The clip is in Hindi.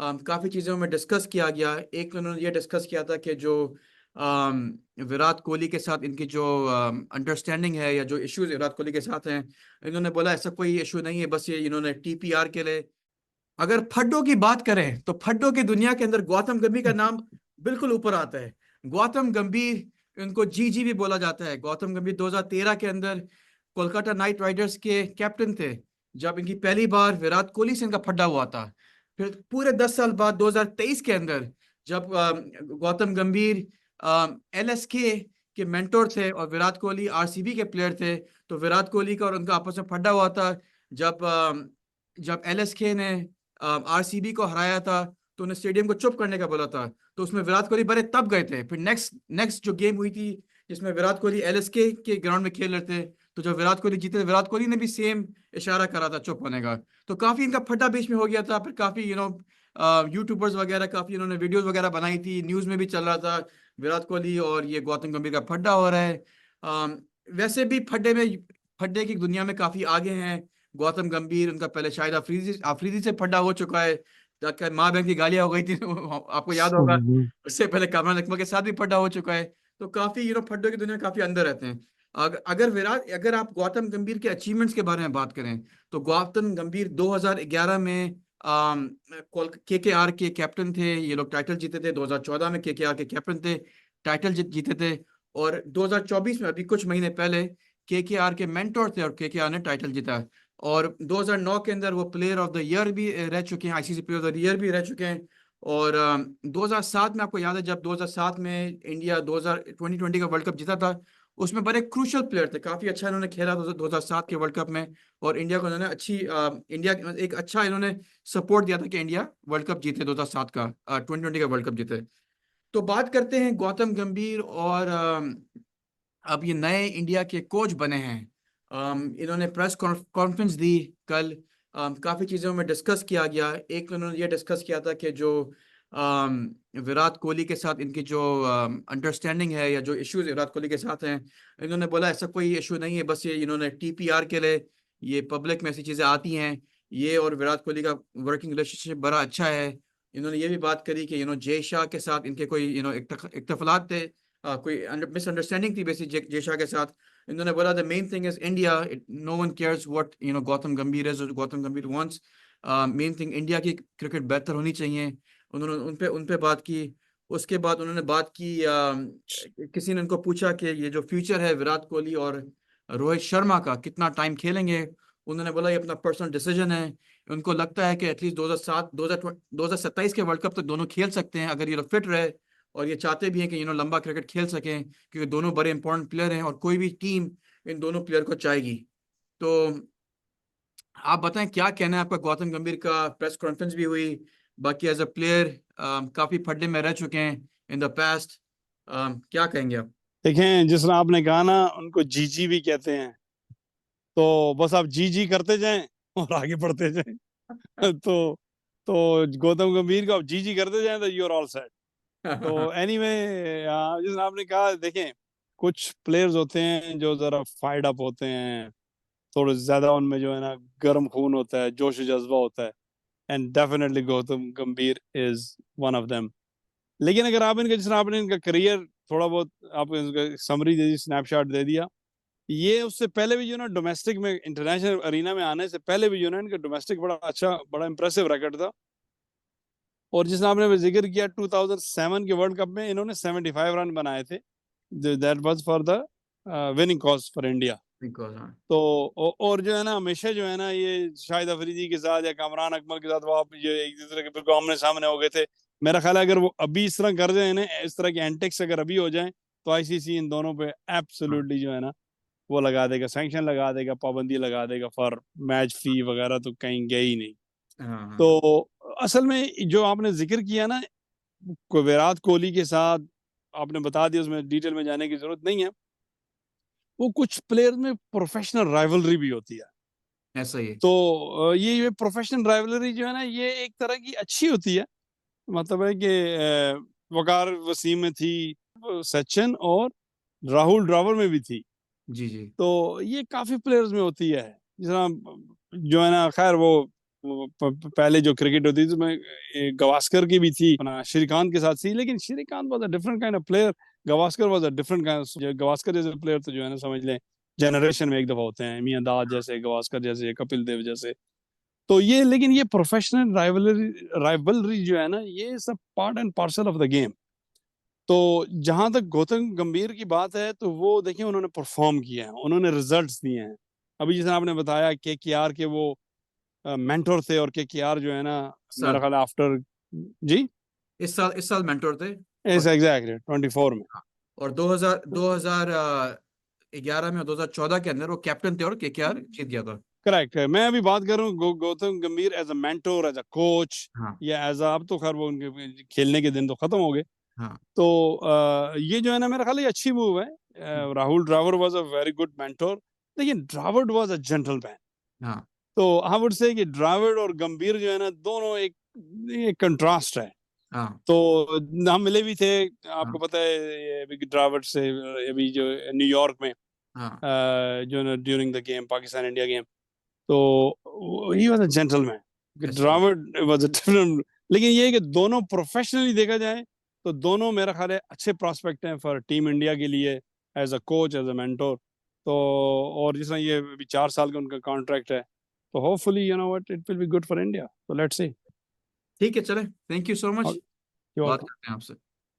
काफ़ी चीज़ों में डिस्कस किया गया। एक उन्होंने ये डिस्कस किया था कि जो विराट कोहली के साथ इनकी जो अंडरस्टैंडिंग है या जो इश्यूज विराट कोहली के साथ हैं, इन्होंने बोला ऐसा कोई इशू नहीं है, बस ये इन्होंने टीपीआर के लिए। अगर फड्डों की बात करें तो फड्डों की दुनिया के अंदर गौतम गंभीर का नाम बिल्कुल ऊपर आता है। गौतम गंभीर, इनको जीजी भी बोला जाता है। गौतम गंभीर 2013 के अंदर कोलकाता नाइट राइडर्स के कैप्टन थे, जब इनकी पहली बार विराट कोहली से इनका फड्डा हुआ था। फिर पूरे 10 साल बाद 2023 के अंदर जब गौतम गंभीर एलएसके के मेंटोर थे और विराट कोहली आरसीबी के प्लेयर थे, तो विराट कोहली का और उनका आपस में फड्डा हुआ था। जब एलएसके ने आरसीबी को हराया था तो उन्हें स्टेडियम को चुप करने का बोला था, तो उसमें विराट कोहली बड़े तब गए थे। फिर नेक्स्ट नेक्स्ट जो गेम हुई थी जिसमें विराट कोहली एलएसके के ग्राउंड में खेल रहे थे, तो जब विराट कोहली जीते, विराट कोहली ने भी सेम इशारा करा था चुप होने का। तो काफी इनका फड्डा बीच में हो गया था। फिर काफी यूट्यूबर्स वगैरह काफी इन्होंने वीडियोस वगैरह बनाई थी, न्यूज में भी चल रहा था विराट कोहली और ये गौतम गंभीर का फड्डा हो रहा है। वैसे भी फड्डे की दुनिया में काफी आगे हैं गौतम गंभीर। उनका पहले शायद आफरीदी आफरीदी से फड्डा हो चुका है, जाकर माँ बहन की गालियां हो गई थी आपको याद होगा। हम्म। उससे पहले कामरान अकमल के साथ भी फड्डा हो चुका है। तो काफी फड्डों की दुनिया में काफी अंदर रहते हैं। अगर आप गौतम गंभीर के अचीवमेंट्स के बारे में बात करें, तो गौतम गंभीर 2011 में केकेआर के कैप्टन थे। ये लोग टाइटल जीते थे। 2014 में केकेआर के कैप्टन थे, टाइटल जीते थे। और 2024 में अभी कुछ महीने पहले केकेआर के मेंटोर थे और केकेआर ने टाइटल जीता। और 2009 के अंदर वो प्लेयर ऑफ द ईयर भी रह चुके हैं, ICC player of the year भी रह चुके हैं। और 2007 में आपको याद है जब 2007 में इंडिया 2020 का वर्ल्ड कप जीता था, उसमें बड़े क्रूशल प्लेयर थे। काफी अच्छा इन्होंने खेला 2007 के वर्ल्ड कप में। और इंडिया को इन्होंने इंडिया एक अच्छा इन्होंने सपोर्ट दिया था कि इंडिया वर्ल्ड कप जीते, 2007 का 2020 का वर्ल्ड कप जीते। तो बात करते हैं गौतम गंभीर और अब ये नए इंडिया के कोच बने हैं। इन्होंने प्रेस कॉन्फ्रेंस दी कल। काफी चीजों में डिस्कस किया गया। एक उन्होंने ये डिस्कस किया था कि जो विराट कोहली के साथ इनकी जो अंडरस्टैंडिंग है या जो इश्यूज विराट कोहली के साथ हैं, इन्होंने बोला ऐसा कोई इशू नहीं है, बस ये इन्होंने टीपीआर के लिए, ये पब्लिक में ऐसी चीजें आती हैं। ये और विराट कोहली का वर्किंग रिलेशनशिप बड़ा अच्छा है। इन्होंने ये भी बात करी कि जय शाह के साथ इनके कोई इख्तलाफात थे, कोई मिसअंडरस्टैंडिंग थी बेसिक जय शाह के साथ। इन्होंने बोला the main thing is India, no one cares what Gautam Gambhir is, Gautam Gambhir wants, main thing India की क्रिकेट बेहतर होनी चाहिए। उन्होंने उन पे बात की। उसके बाद उन्होंने बात की, किसी ने उनको पूछा कि ये जो फ्यूचर है विराट कोहली और रोहित शर्मा का, कितना टाइम खेलेंगे। उन्होंने बोला ये अपना पर्सनल डिसीजन है। उनको लगता है कि एटलीस्ट 2027 के वर्ल्ड कप तक दोनों खेल सकते हैं अगर ये लोग फिट रहे। और ये चाहते भी हैं कि लंबा क्रिकेट खेल सकें, क्योंकि दोनों बड़े इंपॉर्टेंट प्लेयर हैं और कोई भी टीम इन दोनों प्लेयर को चाहेगी। तो आप बताएं क्या कहना है आपका। गौतम गंभीर का प्रेस कॉन्फ्रेंस भी हुई, बाकी एज अ प्लेयर काफी फड्डे में रह चुके हैं इन द पास्ट। क्या कहेंगे आप। देखें, जिस तरह आपने कहा ना, उनको जीजी भी कहते हैं, तो बस आप जी जी करते जाएं और आगे बढ़ते जाएं। तो गौतम गंभीर को आप जी जी करते जाएं तो यू आर ऑल सेट। तो एनीवे, जिस तरह आपने कहा, देखें, कुछ प्लेयर्स होते हैं जो जरा फायर्ड अप होते हैं, थोड़े ज्यादा उनमें जो है ना गर्म खून होता है, जोश जज्बा होता है, and definitely Gautam Gambhir is one of them. लेकिन अगर आप इनका, जिस तरह आपने इनका करियर थोड़ा बहुत आप इनका समरी दे दी, स्नैपशॉट दे दिया, ये उससे पहले भी जो ना डोमेस्टिक में, इंटरनेशनल अरीना में आने से पहले भी जो ना इनका डोमेस्टिक बड़ा अच्छा, बड़ा इंप्रेसिव रिकॉर्ड था। और जिस आपने जिक्र किया 2007 के वर्ल्ड कप में इन्होंने 75 रन बनाए थे, that was for the winning cause for India. बिल्कुल हाँ। तो और जो है ना, हमेशा जो है ना, ये शाहिद अफरीदी के साथ या कामरान अकमल के साथ वो आप ये एक दूसरे के बिल्कुल आमने सामने हो गए थे। मेरा ख्याल है अगर वो अभी इस तरह कर जाए ना, इस तरह के एंटिक्स अगर अभी हो जाए, तो आईसीसी इन दोनों पे हाँ एब्सोल्युटली जो है ना वो लगा देगा, सैंक्शन लगा देगा, पाबंदी लगा देगा फॉर मैच फी वगैरह, तो कहीं गए ही नहीं। हाँ हाँ। तो असल में जो आपने जिक्र किया ना, विराट कोहली के साथ, आपने बता दिया, उसमें डिटेल में जाने की जरूरत नहीं है। वो कुछ प्लेयर में प्रोफेशनल राइवलरी भी होती है। ऐसा ही है। तो ये प्रोफेशनल राइवलरी जो है ना, ये एक तरह की अच्छी होती है। मतलब है कि वकार वसीम में थी, सचिन और राहुल ड्रावर में भी थी। जी जी। तो ये काफी प्लेयर्स में होती है, जिस तरह जो है ना, खैर वो पहले जो क्रिकेट होती थी मैं गवास्कर की भी थी अपना श्रीकांत के साथ थी, लेकिन Srikanth was a different kind of player, Gavaskar was a different kind. Gavaskar जैसे प्लेयर तो जो है ना समझ लें जनरेशन में एक दफा होते हैं, मियां दाद जैसे, गवास्कर जैसे, कपिल देव जैसे। तो ये, लेकिन ये प्रोफेशनल राइवलरी जो है ना, ये सब part and parcel of the game. तो जहां तक गौतम गंभीर की बात है, तो वो देखिए उन्होंने परफॉर्म किया है, उन्होंने रिजल्ट्स दिए हैं। अभी जैसे आपने बताया केकेआर के वो मेंटोर थे, और केकेआर जो है ना मेरा साल ख्याल आफ्टर, जी इस साल मेंटोर थे। इस और एग्जैक्टली 24 में। हाँ, और 2011 में और 2014 के अंदर वो कैप्टन थे और केकेआर जीत गया था। करेक्ट है। मैं अभी बात कर रहा हूँ Gautam Gambhir as a mentor, as a coach, हाँ या एज अब तो खैर वो उनके खेलने के दिन तो खत्म हो गए। हाँ तो ये जो है ना मेरा ख्याल ये अच्छी मूव है। Rahul Dravid was a very good mentor, लेकिन द्रविड़ वाज अ जेंटलमैन। हाँ तो आई वुड से कि द्रविड़ और गंभीर जो है ना दोनों एक कंट्रास्ट है। हाँ तो हम मिले भी थे, आपको हाँ पता है ये अभी द्रविड़ से, अभी जो न्यूयॉर्क में हाँ जो ना during the game, Pakistan India game. तो he was a gentleman, yes sir. Dravid was a different. लेकिन ये है कि दोनों प्रोफेशनली देखा जाए तो दोनों मेरा ख्याल है अच्छे प्रॉस्पेक्ट हैं फॉर टीम इंडिया के लिए, as a coach, as a mentor. तो और जिस तरह ये अभी 4 साल का उनका कॉन्ट्रैक्ट है, तो hopefully you know what it will be good for India. तो लेट्स सी। ठीक है चले, thank you so much, you बात वेलकम। करते हैं आपसे।